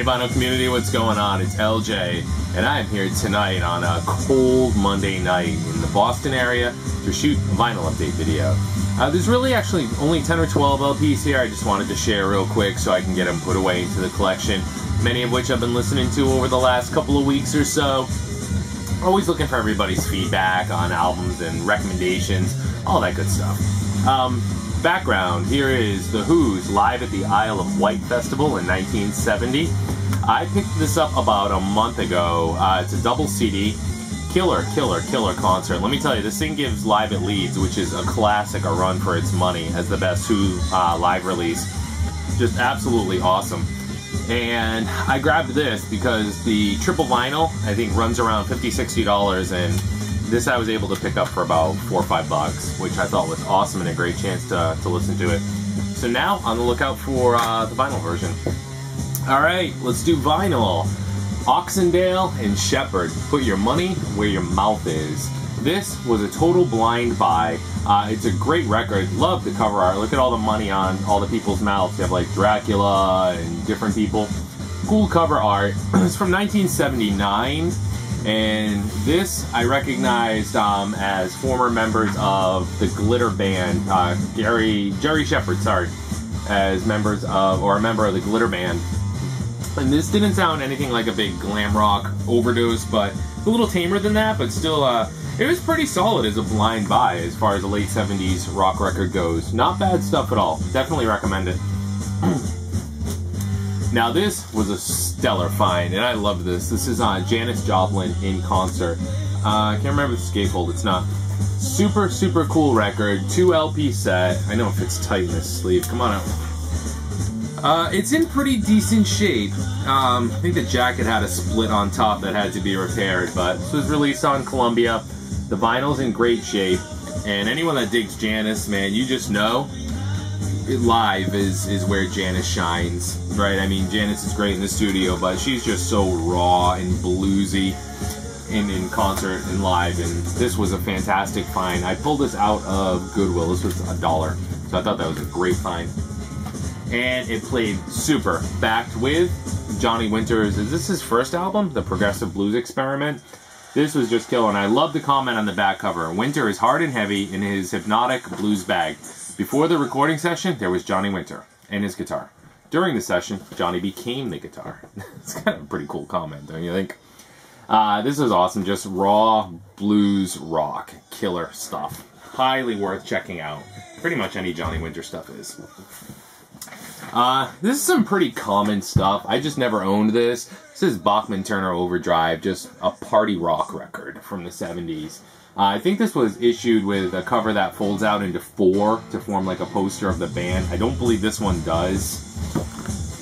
Hey vinyl community, what's going on? It's LJ, and I'm here tonight on a cold Monday night in the Boston area to shoot a vinyl update video. There's really actually only 10 or 12 LPs here. I just wanted to share real quick so I can get them put away into the collection, many of which I've been listening to over the last couple of weeks or so. Always looking for everybody's feedback on albums and recommendations, all that good stuff. Background, here is The Who's live at the Isle of Wight Festival in 1970. I picked this up about a month ago. It's a double CD. Killer concert. Let me tell you, this thing gives Live at Leeds, which is a classic, a run for its money as the best Who live release. Just absolutely awesome. And I grabbed this because the triple vinyl, I think, runs around $50–$60, and this I was able to pick up for about $4 or $5, which I thought was awesome and a great chance to listen to it. So now, on the lookout for the vinyl version. Alright, let's do vinyl. Auxin and Shepherd, put your money where your mouth is. This was a total blind buy. It's a great record. Love the cover art. Look at all the money on all the people's mouths. You have like Dracula and different people. Cool cover art. It's from 1979. And this I recognized as former members of the Glitter Band, Jerry Shepherd, sorry, as members of, or a member of the Glitter Band. And this didn't sound anything like a big glam rock overdose, but it's a little tamer than that, but still, it was pretty solid as a blind buy as far as a late 70s rock record goes. Not bad stuff at all. Definitely recommend it. Now this was a stellar find, and I loved this. This is Janice Joplin in concert. I can't remember the scapehold, it's not. Super cool record, 2 LP set. I know it fits tight in this sleeve, come on out. It's in pretty decent shape. I think the jacket had a split on top that had to be repaired, but this was released on Columbia. The vinyl's in great shape, and anyone that digs Janice, man, you just know live is where Janice shines, right? I mean, Janice is great in the studio, but she's just so raw and bluesy in concert and live, and this was a fantastic find. I pulled this out of Goodwill. This was $1, so I thought that was a great find. And it played super. Backed with Johnny Winter's, is this his first album? The Progressive Blues Experiment? This was just killer, and I love the comment on the back cover. Winter is hard and heavy in his hypnotic blues bag. Before the recording session, there was Johnny Winter and his guitar. During the session, Johnny became the guitar. It's kind of a pretty cool comment, don't you think? This was awesome. Just raw blues rock. Killer stuff. Highly worth checking out. Pretty much any Johnny Winter stuff is. This is some pretty common stuff. I just never owned this. This is Bachman Turner Overdrive, just a party rock record from the 70s. I think this was issued with a cover that folds out into 4 to form like a poster of the band. I don't believe this one does.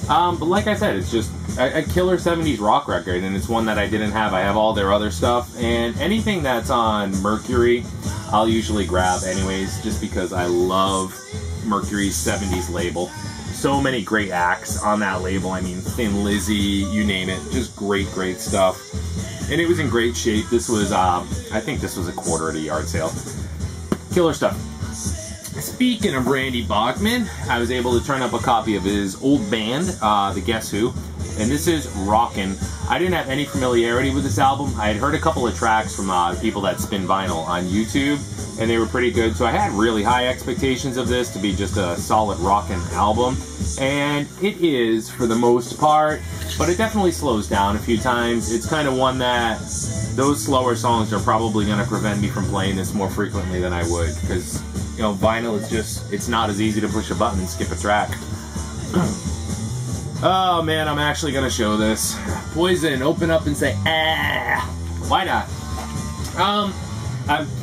But like I said, it's just a killer 70s rock record, and it's one that I didn't have. I have all their other stuff, and anything that's on Mercury, I'll usually grab anyways, just because I love Mercury's 70s label. So many great acts on that label. I mean, Thin Lizzy, you name it. Just great stuff. And it was in great shape. This was, I think this was a quarter at a yard sale. Killer stuff. Speaking of Randy Bachman, I was able to turn up a copy of his old band, the Guess Who. And this is Rockin'. I didn't have any familiarity with this album. I had heard a couple of tracks from people that spin vinyl on YouTube, and they were pretty good, so I had really high expectations of this to be just a solid rockin' album, and it is for the most part, but it definitely slows down a few times. It's kind of one that those slower songs are probably going to prevent me from playing this more frequently than I would, because, you know, vinyl is just, it's not as easy to push a button and skip a track. Oh man, I'm actually going to show this. Poison, open up and say, ah! Why not?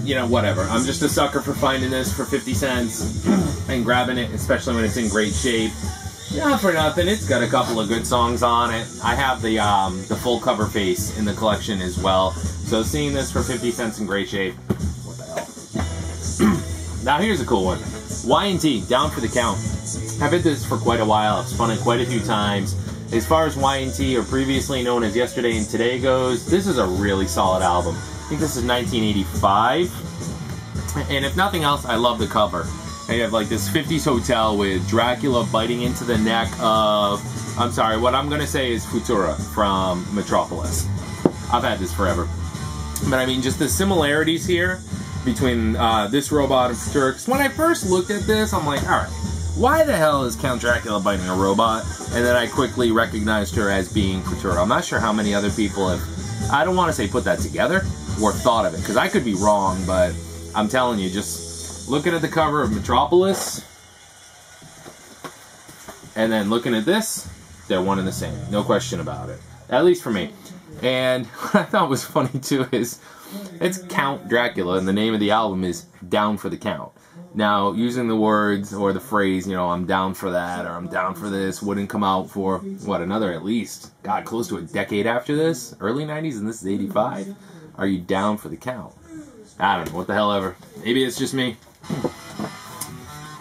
You know, whatever. I'm just a sucker for finding this for 50 cents and grabbing it, especially when it's in great shape. Not for nothing, it's got a couple of good songs on it. I have the full cover face in the collection as well. So seeing this for 50 cents in great shape, what the hell? Now here's a cool one. Y&T, Down for the Count. I've had this for quite a while. I've spun it quite a few times. As far as Y&T, or previously known as Yesterday and Today goes, this is a really solid album. I think this is 1985. And if nothing else, I love the cover. And you have like this 50s hotel with Dracula biting into the neck of I'm sorry, what I'm gonna say is Futura from Metropolis. I've had this forever. But I mean, just the similarities here between this robot and Futura. Because when I first looked at this, I'm like, alright, why the hell is Count Dracula biting a robot? And then I quickly recognized her as being Futura. I'm not sure how many other people have, I don't want to say put that together, or thought of it, because I could be wrong, but I'm telling you, just looking at the cover of Metropolis, and then looking at this, they're one and the same. No question about it. At least for me. And what I thought was funny too is, it's Count Dracula, and the name of the album is Down for the Count. Now, using the words or the phrase, you know, I'm down for that, or I'm down for this, wouldn't come out for, what, another at least, God, close to a decade after this? Early 90s, and this is 85? Are you down for the count? I don't know, what the hell ever. Maybe it's just me.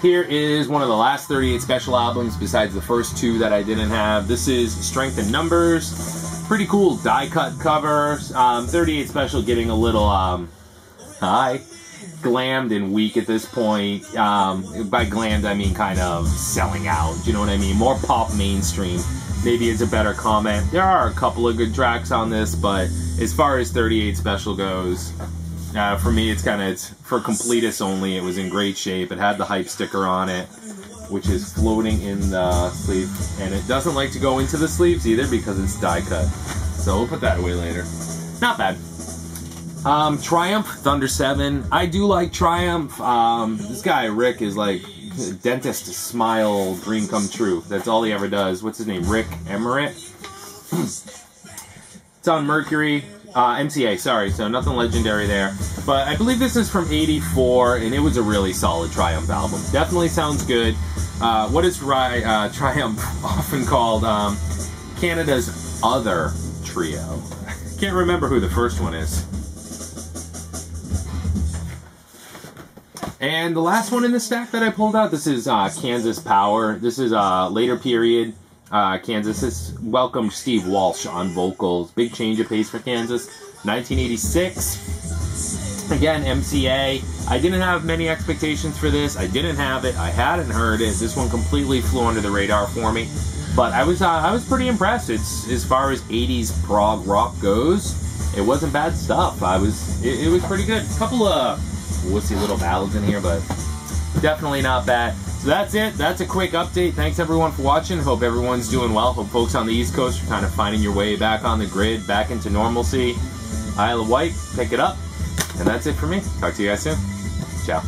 Here is one of the last 38 special albums, besides the first two that I didn't have. This is Strength in Numbers. Pretty cool die-cut cover. 38 special getting a little, glammed and weak at this point. By glammed, I mean kind of selling out. Do you know what I mean? More pop mainstream. Maybe it's a better comment. There are a couple of good tracks on this, but as far as 38 special goes, for me, it's for completists only. It was in great shape. It had the hype sticker on it, which is floating in the sleeve. And it doesn't like to go into the sleeves either because it's die cut. So we'll put that away later. Not bad. Triumph, Thunder 7. I do like Triumph. This guy, Rick, is like dentist smile, dream come true. That's all he ever does. What's his name? Rick Emmerich? It's on Mercury. MCA, sorry, so nothing legendary there. But I believe this is from '84, and it was a really solid Triumph album. Definitely sounds good. What is Triumph often called? Canada's other trio. Can't remember who the first one is. And the last one in the stack that I pulled out, this is Kansas Power. This is a later period. Kansas has welcomed Steve Walsh on vocals. Big change of pace for Kansas. 1986. Again, MCA. I didn't have many expectations for this. I didn't have it. I hadn't heard it. This one completely flew under the radar for me. But I was pretty impressed. It's as far as 80s prog rock goes. It wasn't bad stuff. It was pretty good. A couple of wussy little ballads in here, but definitely not bad. So that's it. That's a quick update. Thanks everyone for watching. Hope everyone's doing well. Hope folks on the East Coast are kind of finding your way back on the grid, back into normalcy. Isle of Wight, pick it up. And that's it for me. Talk to you guys soon. Ciao.